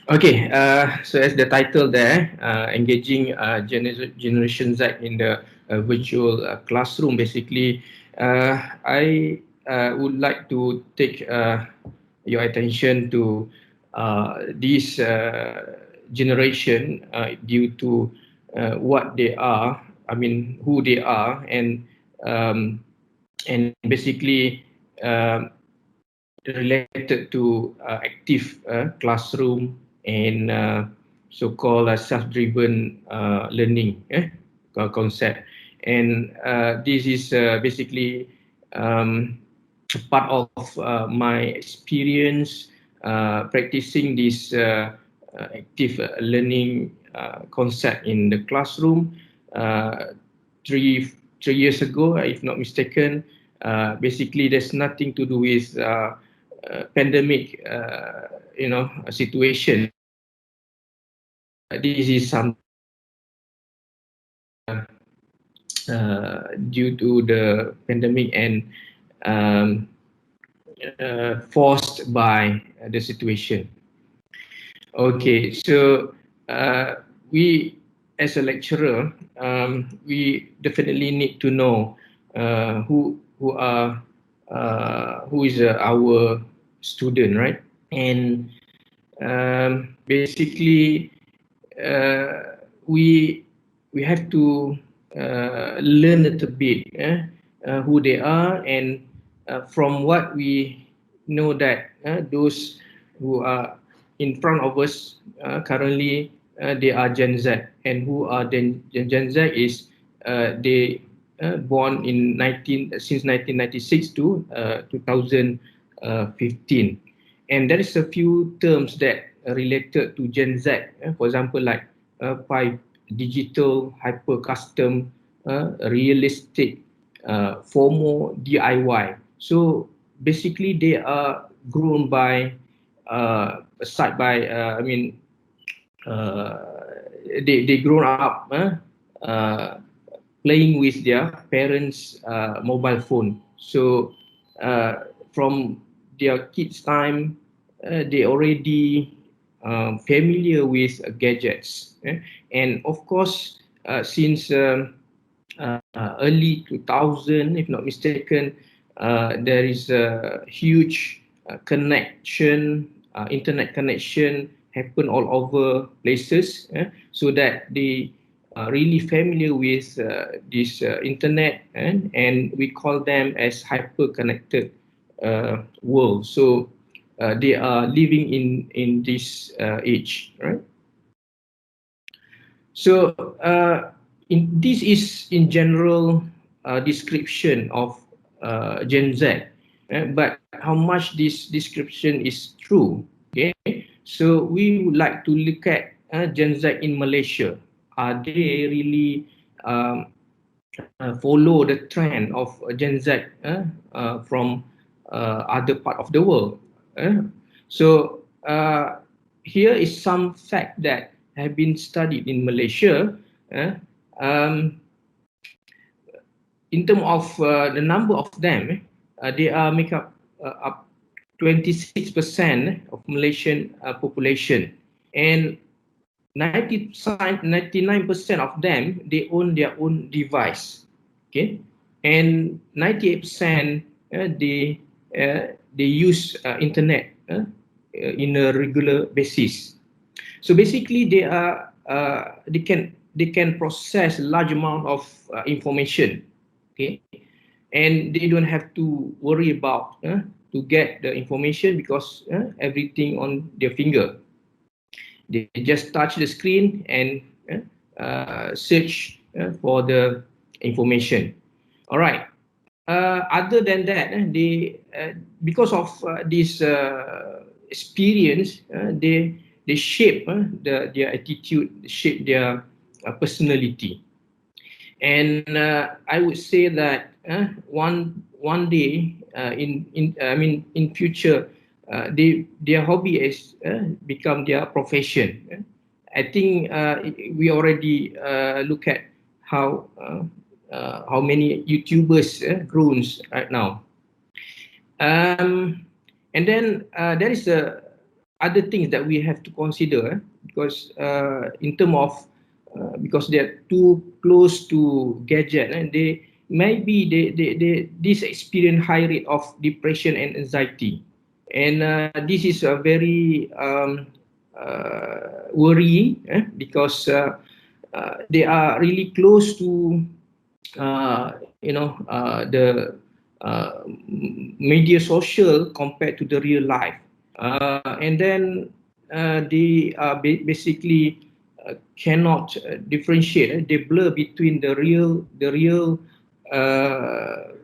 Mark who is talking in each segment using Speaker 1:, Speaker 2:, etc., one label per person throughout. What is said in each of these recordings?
Speaker 1: Okay, so as the title there, engaging Generation Z in the virtual classroom, basically, I would like to take your attention to this generation due to what they are, I mean, who they are, um, and basically related to active classroom and so-called self-driven learning concept. And this is basically um, part of my experience practicing this active learning concept in the classroom uh, three 3 years ago, if not mistaken. Basically, there's nothing to do with pandemic, situation. This is some due to the pandemic and um, forced by the situation. Okay, so we as a lecturer, we definitely need to know who is our student, right? And basically, uh, we we have to learn a little bit who they are, and from what we know that those who are in front of us currently, they are Gen Z, and who are then Gen Z is they born in 19 since 1996 to 2015. And there is a few terms that are related to Gen Z. For example, like by digital, hyper custom, realistic, FOMO, DIY. So basically, they are grown by side by uh, they grown up playing with their parents' mobile phone. So from their kids' time, they already familiar with gadgets. And of course, since early 2000, if not mistaken, there is a huge internet connection happen all over places, so that they are really familiar with this internet, and we call them as hyper connected world. So they are living in this age, right? So this is in general description of Gen Z, but how much this description is true? Okay, so we would like to look at Gen Z in Malaysia. Are they really follow the trend of Gen Z from other part of the world? So here is some fact that have been studied in Malaysia. Uh, um, in terms of the number of them, they are make up 26% of Malaysian population, and 99% of them they own their own device. Okay, and 98% they use internet in a regular basis. So basically, they can process large amount of information. Okay, and they don't have to worry about to get the information, because everything on their finger. They just touch the screen and search for the information. All right. Other than that, they because of this experience, they shape their attitude, shape their personality. And I would say that one day in future, their hobby is become their profession. I think we already look at how how many YouTubers grows right now. Um, and then there is other things that we have to consider, because in terms of because they're too close to gadget, and they maybe they this experience high rate of depression and anxiety, and this is a very worrying, because they are really close to the media social compared to the real life, and then they basically cannot differentiate. They blur between the real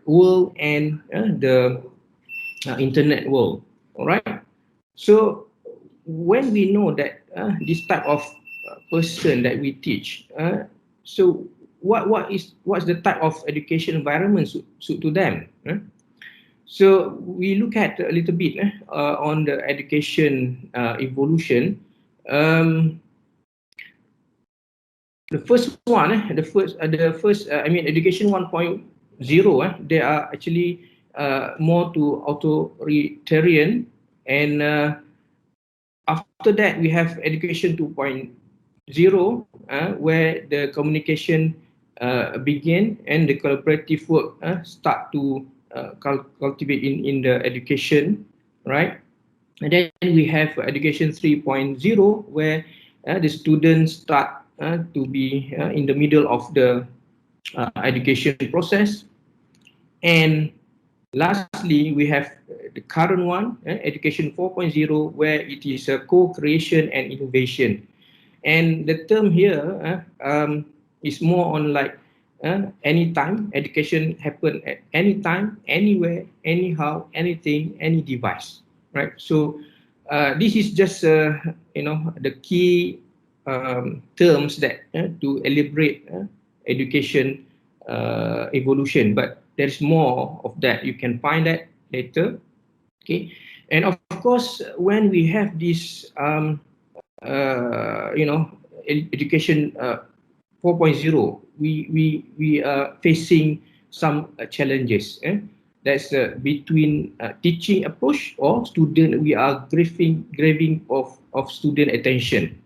Speaker 1: world and the internet world. All right. So when we know that this type of person that we teach, so what's the type of education environment suit to them? So we look at a little bit on the education evolution. Um, the first one, I mean, education 1.0, they are actually more to authoritarian, and after that we have education 2.0, where the communication begin and the collaborative work start to cultivate in the education, right? And then we have education 3.0, where the students start to be in the middle of the education process. And lastly, we have the current one, education 4.0, where it is a co-creation and innovation. And the term here is more on like anytime. Education happen at any time, anywhere, anyhow, anything, any device, right? So this is just the key terms that to elaborate education evolution. But there's more of that. You can find that later. Okay, and of course, when we have this education 4.0, we are facing some challenges. That's between teaching approach or student. We are graving of student attention.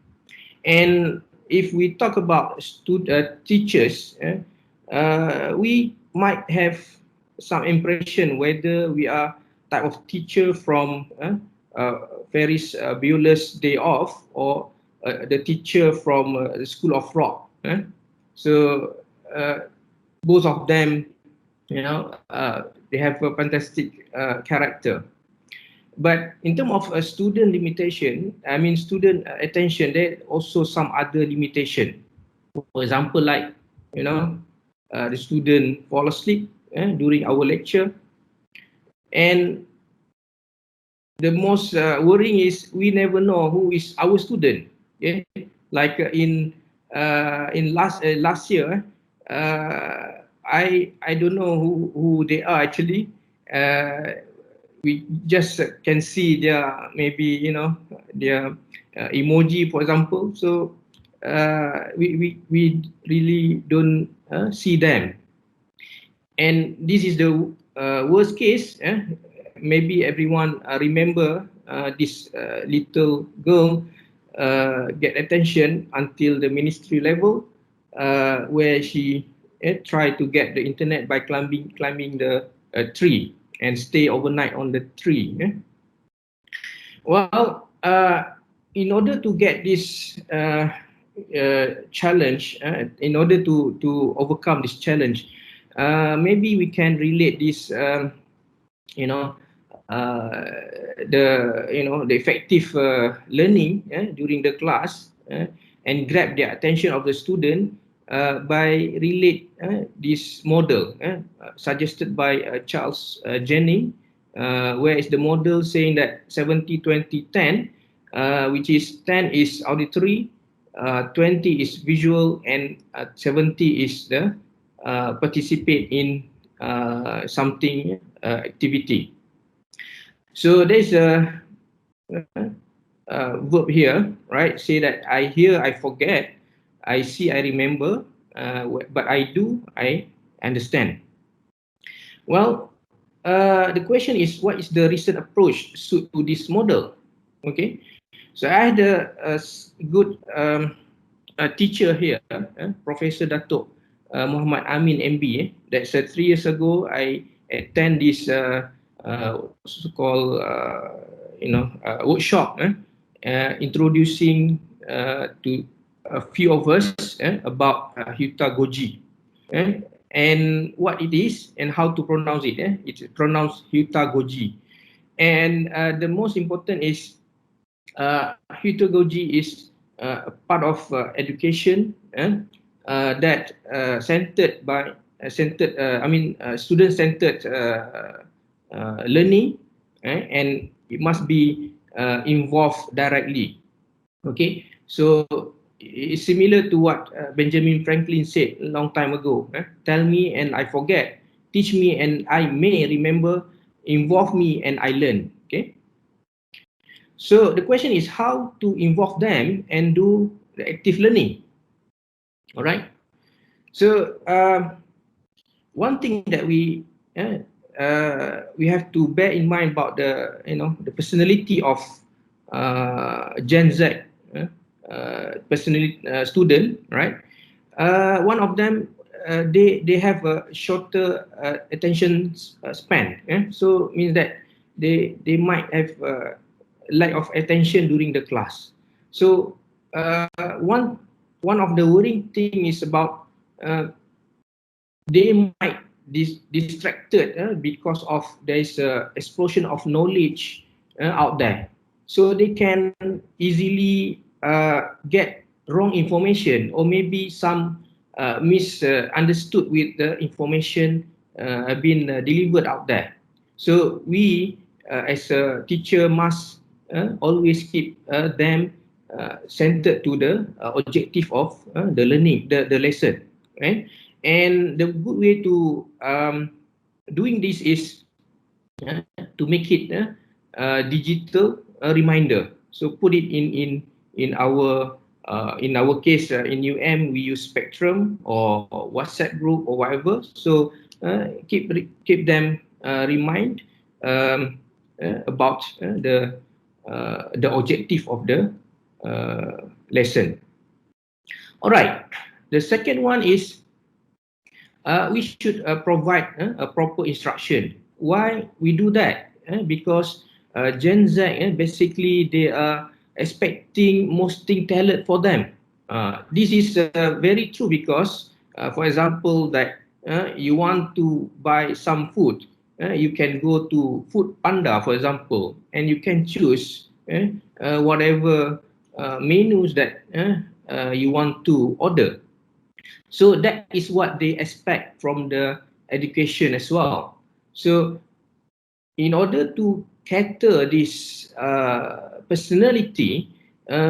Speaker 1: And if we talk about teachers, we might have some impression whether we are type of teacher from Ferris Bueller's Day Off, or the teacher from the School of Rock. So both of them, they have a fantastic character. But in terms of a student limitation, I mean student attention, there also some other limitation. For example, like the student fall asleep during our lecture, and the most worrying is we never know who is our student. Okay, like in last year, I don't know who they are actually. We just can see their, maybe their emoji, for example. So we really don't see them, and this is the worst case. Maybe everyone remember this little girl get attention until the ministry level, where she tried to get the internet by climbing the tree and stay overnight on the tree. Well, in order to get this challenge, in order to overcome this challenge, maybe we can relate this, the effective learning during the class, and grab the attention of the student by relate this model suggested by Charles Jennings, where is the model saying that 70-20-10, which is 10 is auditory, 20 is visual, and 70 is the participate in something activity. So there's a verb here, right? Say that I hear, I forget, I see, I remember, but I do, I understand. Well, the question is, what is the recent approach to this model? Okay, So I had a good a teacher here, Professor Datuk Muhammad Amin MB. That's 3 years ago. I attend this so-called workshop, introducing to a few of us about Hutagoji, and what it is and how to pronounce it. It's pronounced Hutagoji, and the most important is pedagogy is a part of education that student-centered learning, and it must be involved directly. Okay, so it's similar to what Benjamin Franklin said a long time ago. Tell me and I forget, teach me and I may remember, involve me and I learn. Okay. So the question is how to involve them and do the active learning. All right. So one thing that we have to bear in mind about the personality of Gen Z personality student, right? One of them they have a shorter attention span. So means that they might have lack of attention during the class. So one of the worrying thing is about they might distracted because of there is a explosion of knowledge out there, so they can easily get wrong information, or maybe some misunderstood with the information being delivered out there. So we as a teacher must always keep them centered to the objective of the learning, the lesson, right? And the good way to doing this is to make it digital reminder. So put it in our case in UM we use Spectrum or WhatsApp group or whatever. So keep them remind about the objective of the lesson. All right. The second one is we should provide a proper instruction. Why we do that? Because Gen Z basically they are expecting most thing tailored for them. This is very true because, for example, that you want to buy some food, you can go to Food Panda, for example, and you can choose whatever menus that you want to order. So that is what they expect from the education as well. So in order to cater this personality,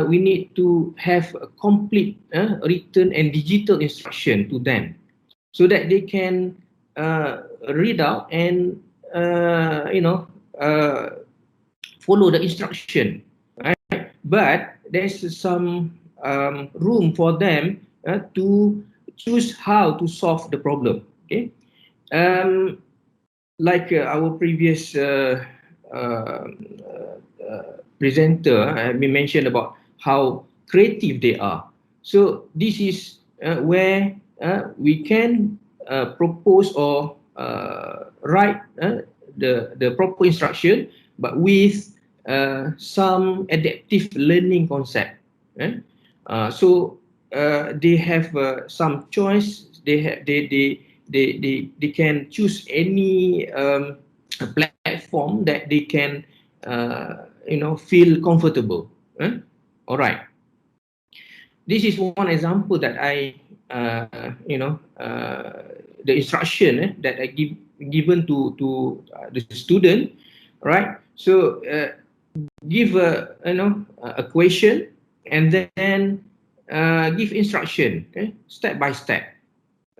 Speaker 1: we need to have a complete written and digital instruction to them, so that they can read out and follow the instruction, right? But there's some room for them to choose how to solve the problem. Okay, um, like our previous presenter, we mentioned about how creative they are. So this is where we can propose or write the proper instruction, but with some adaptive learning concept. So they have some choice. They can choose any platform that they can feel comfortable. All right. This is one example that I the instruction that I given to the student, right? So give a question, and then give instruction, step by step.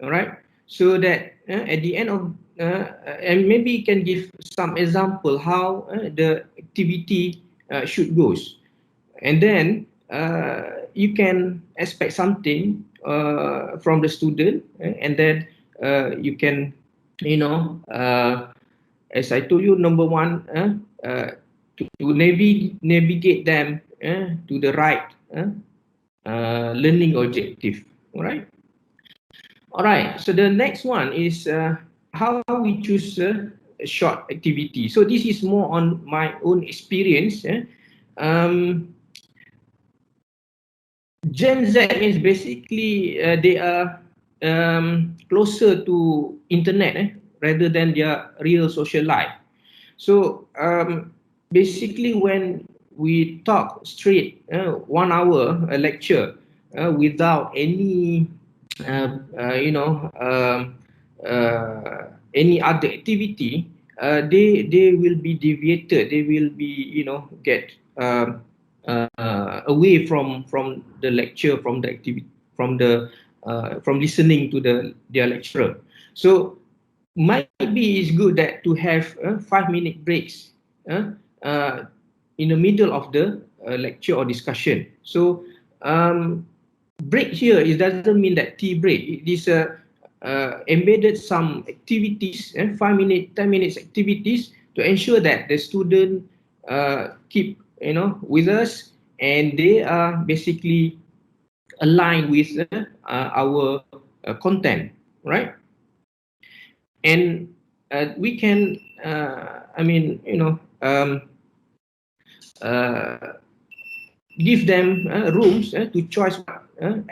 Speaker 1: All right, so that at the end of and maybe you can give some example how the activity should goes, and then you can expect something from the student, and then you can as I told you, number one, to navigate them to the right learning objective. All right, so the next one is how we choose a short activity. So this is more on my own experience. Gen Z is basically they are closer to internet rather than their real social life. So basically, when we talk straight 1 hour a lecture without any any other activity, they will be deviated. They will be get away from the lecture, from the activity, from listening to their lecturer. So might be it's good that to have 5-minute breaks in the middle of the lecture or discussion. So break here, it doesn't mean that tea break. It is embedded some activities, 5-minute, 10 minutes activities to ensure that the student keep with us, and they are basically aligned with our content, right? And we can, give them rooms to choose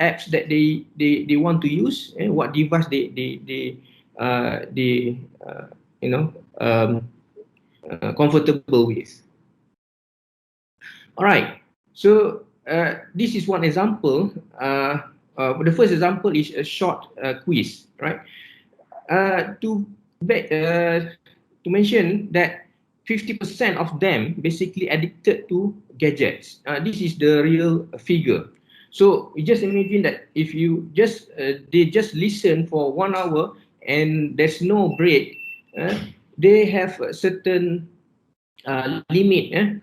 Speaker 1: apps that they want to use, what device they comfortable with. All right, so this is one example. The first example is a short quiz, right? To mention that 50% of them basically addicted to gadgets. This is the real figure. So you just imagine that if you just they just listen for 1 hour and there's no break, they have a certain limit,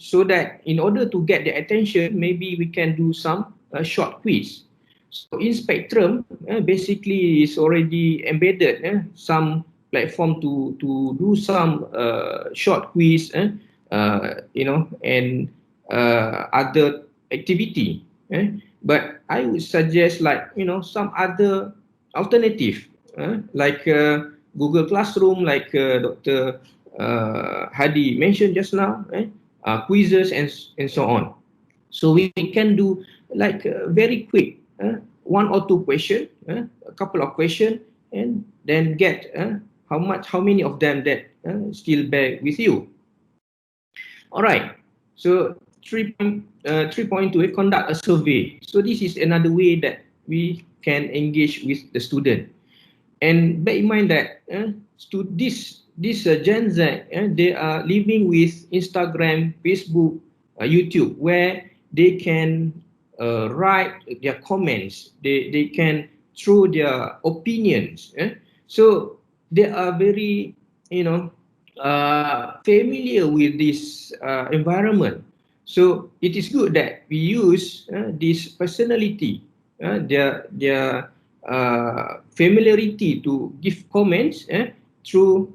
Speaker 1: so that in order to get their attention, maybe we can do some short quiz. So in Spectrum, basically is already embedded some platform to do some short quiz, and other activity. But I would suggest some other alternative, like Google Classroom, like Dr. Hadi mentioned just now, quizzes and so on. So we can do like very quick, 1 or 2 question, a couple of question, and then get how many of them that still bear with you. All right. So 3.2, conduct a survey. So this is another way that we can engage with the student. And bear in mind that this Gen Z, they are living with Instagram, Facebook, YouTube, where they can write their comments. They can throw their opinions. So they are very familiar with this environment. So it is good that we use this personality, their familiarity to give comments through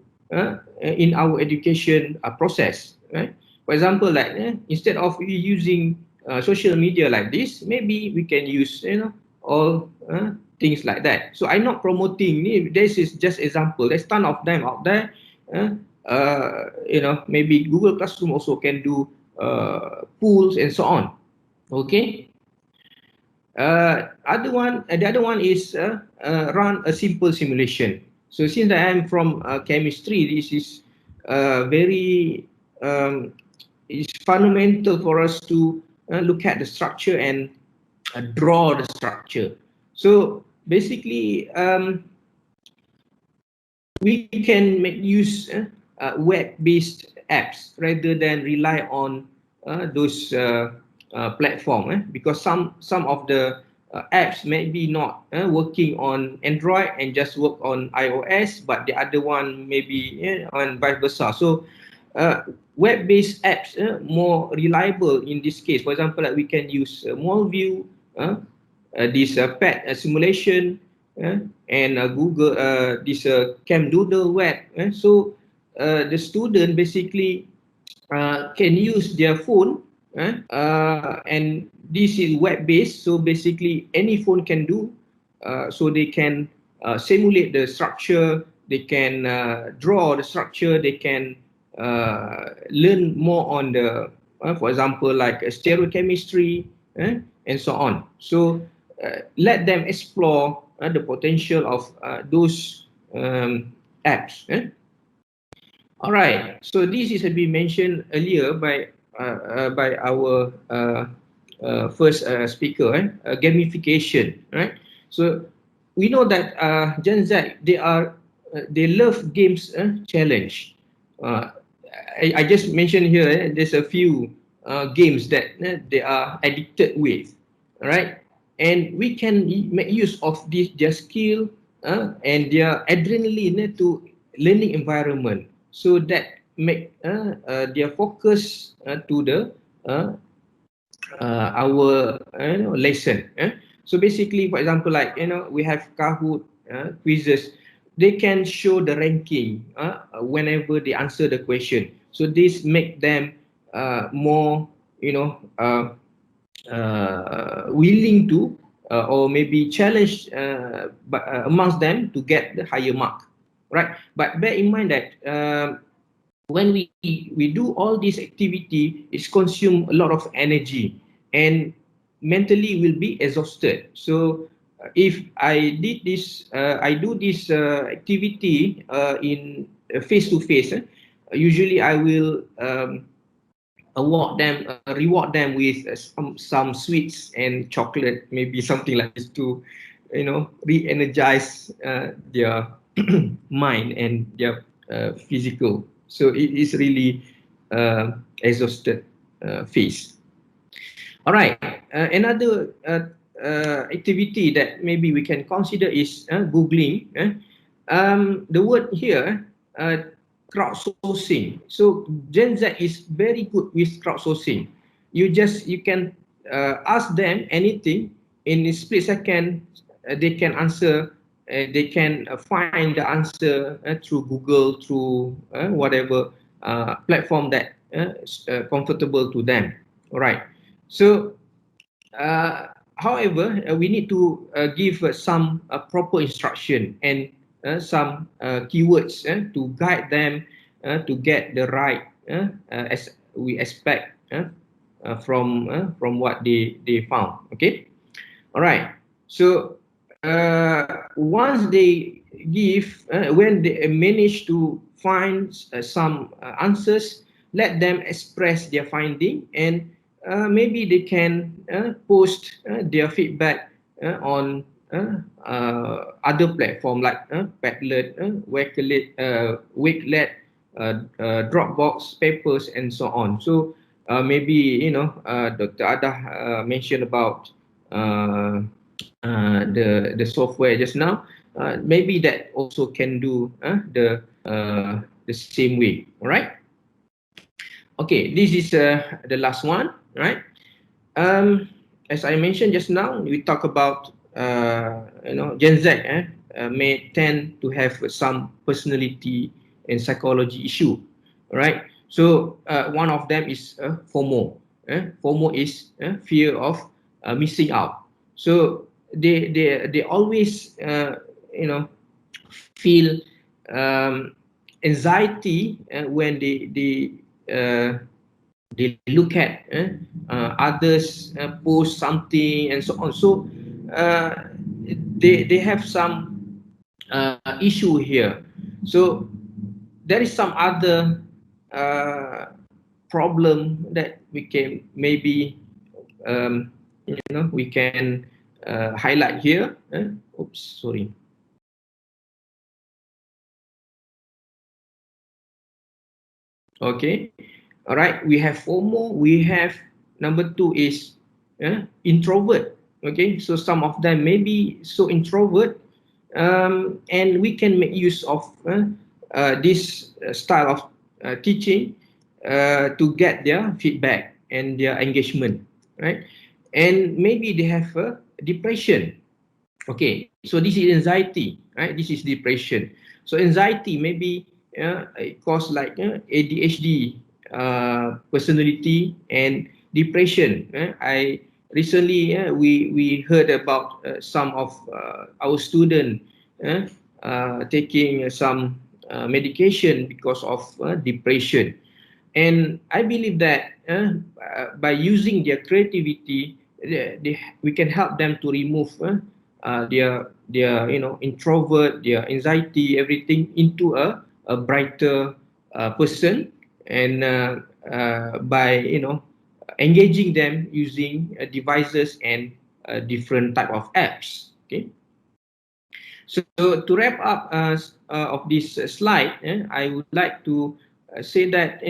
Speaker 1: in our education process. Right? For example, like instead of using social media like this, maybe we can use all things like that. So I'm not promoting. This is just example. There's ton of them out there. Maybe Google Classroom also can do pools and so on. Okay. The other one is run a simple simulation. So since I am from chemistry, this is very it's fundamental for us to look at the structure and draw the structure. So basically, we can make use web-based apps rather than rely on those platform, because some of the apps may be not working on Android and just work on iOS, but the other one maybe on vice versa. So web-based apps more reliable in this case. For example, like we can use Molview, this PET simulation, and Google this CamDoodle web. So the student basically can use their phone and this is web-based, so basically any phone can do. So they can simulate the structure, they can draw the structure, they can learn more on the, for example, like stereochemistry, and so on. So let them explore the potential of those apps. All right. So this is been mentioned earlier by our first speaker, gamification, right? So we know that Gen Z, they love games challenge. Uh, I just mentioned here, there's a few games that they are addicted with, right? And we can make use of this their skill and their adrenaline to learning environment, so that make their focus to the our lesson. So basically, for example, like we have Kahoot quizzes, they can show the ranking whenever they answer the question. So this make them more willing to or maybe challenge amongst them to get the higher mark, right? But bear in mind that when we do all this activity, it's consume a lot of energy and mentally will be exhausted. So if I do this activity in face to face, usually I will reward them with some sweets and chocolate, maybe something like this, to re-energize their mind and their physical. So it is really exhausted phase. All right. Another activity that maybe we can consider is Googling. The word here, crowdsourcing. So Gen Z is very good with crowdsourcing. You can ask them anything in a split second. They can answer. They can find the answer through Google, through whatever platform that is comfortable to them. All right. So, however, we need to give some proper instruction and some keywords to guide them to get the right as we expect from what they found. Okay, all right. So once they give, when they manage to find some answers, let them express their finding, and maybe they can post their feedback on other platform like Padlet, Wakelet, Dropbox, Papers, and so on. So maybe Dr. Adah mentioned about the software just now. Maybe that also can do the same way. All right. Okay, this is the last one, right? As I mentioned just now, we talk about Gen Z may tend to have some personality and psychology issue, right? So one of them is FOMO. FOMO is fear of missing out. So they always feel anxiety when they look at others post something and so on. So they have some issue here. So there is some other problem that we can maybe we can highlight here. Oops, sorry. Okay, all right. We have FOMO. We have number two is introvert. Okay, so some of them may be so introvert, and we can make use of this style of teaching to get their feedback and their engagement, right? And maybe they have depression. Okay, so this is anxiety, right? This is depression. So anxiety maybe it cause like ADHD personality, and depression. I recently we heard about some of our students taking some medication because of depression. And I believe that by using their creativity, we can help them to remove their introvert, their anxiety, everything into a brighter person, and by engaging them using devices and different type of apps. Okay. So to wrap up of this slide, I would like to say that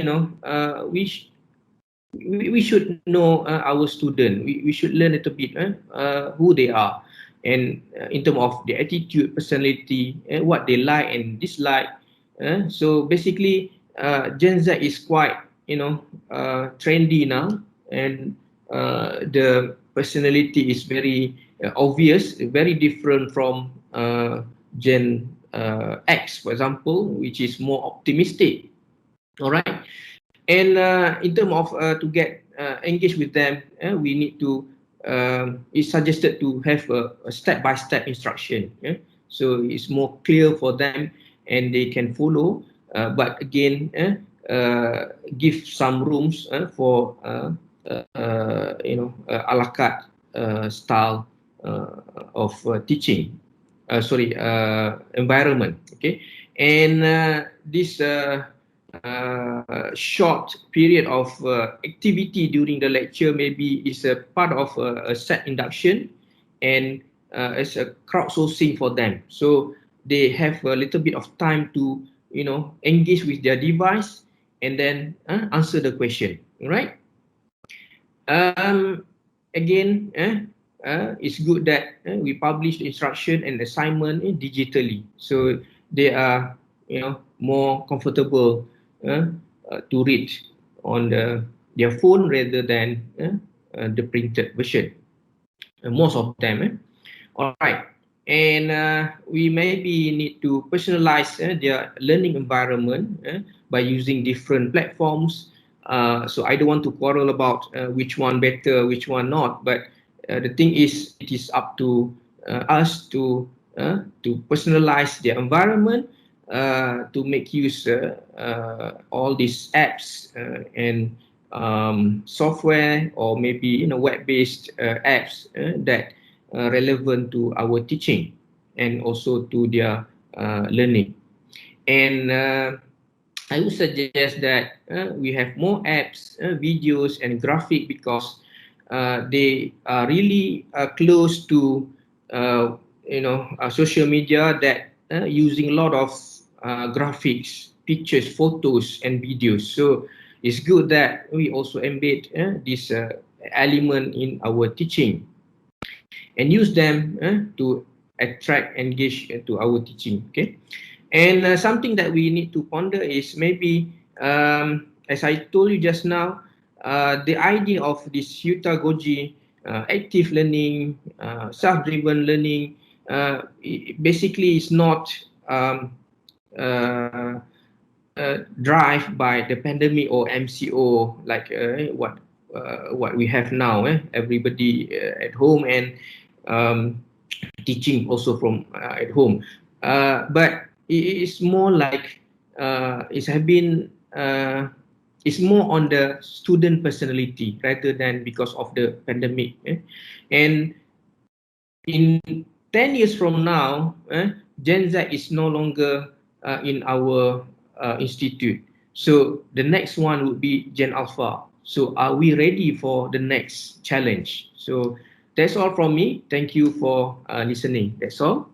Speaker 1: we should know our student. We should learn a little bit who they are, and in terms of their attitude, personality, what they like and dislike. So basically, Gen Z is quite trendy now, and the personality is very obvious, very different from Gen X, for example, which is more optimistic. All right. And in terms of to get engaged with them, we need to, it's suggested to have a step-by-step instruction. So it's more clear for them and they can follow. But again, give some rooms for a la carte style of teaching. Environment. Okay, and this short period of activity during the lecture maybe is a part of a set induction, and as a crowdsourcing for them, so they have a little bit of time to engage with their device and then answer the question. Right. Again, it's good that we publish the instruction and assignment digitally, so they are more comfortable to read on their phone rather than the printed version. Most of them. All right. And we maybe need to personalize their learning environment by using different platforms. So I don't want to quarrel about which one better, which one not. But the thing is, it is up to us to personalize their environment, to make use all these apps and software, or maybe web-based apps that relevant to our teaching and also to their learning. And I would suggest that we have more apps, videos, and graphic, because they are really close to social media, that using a lot of graphics, pictures, photos, and videos. So it's good that we also embed this element in our teaching and use them to attract, engage to our teaching. Okay, and something that we need to ponder is maybe, as I told you just now, the idea of this Goji, active learning, self-driven learning, basically is not drive by the pandemic or MCO, like what we have now. Everybody at home, and teaching also from at home. But it is more like it's more on the student personality rather than because of the pandemic. And in 10 years from now, Gen Z is no longer in our institute. So the next one would be Gen Alpha. So are we ready for the next challenge? So that's all from me. Thank you for listening. That's all.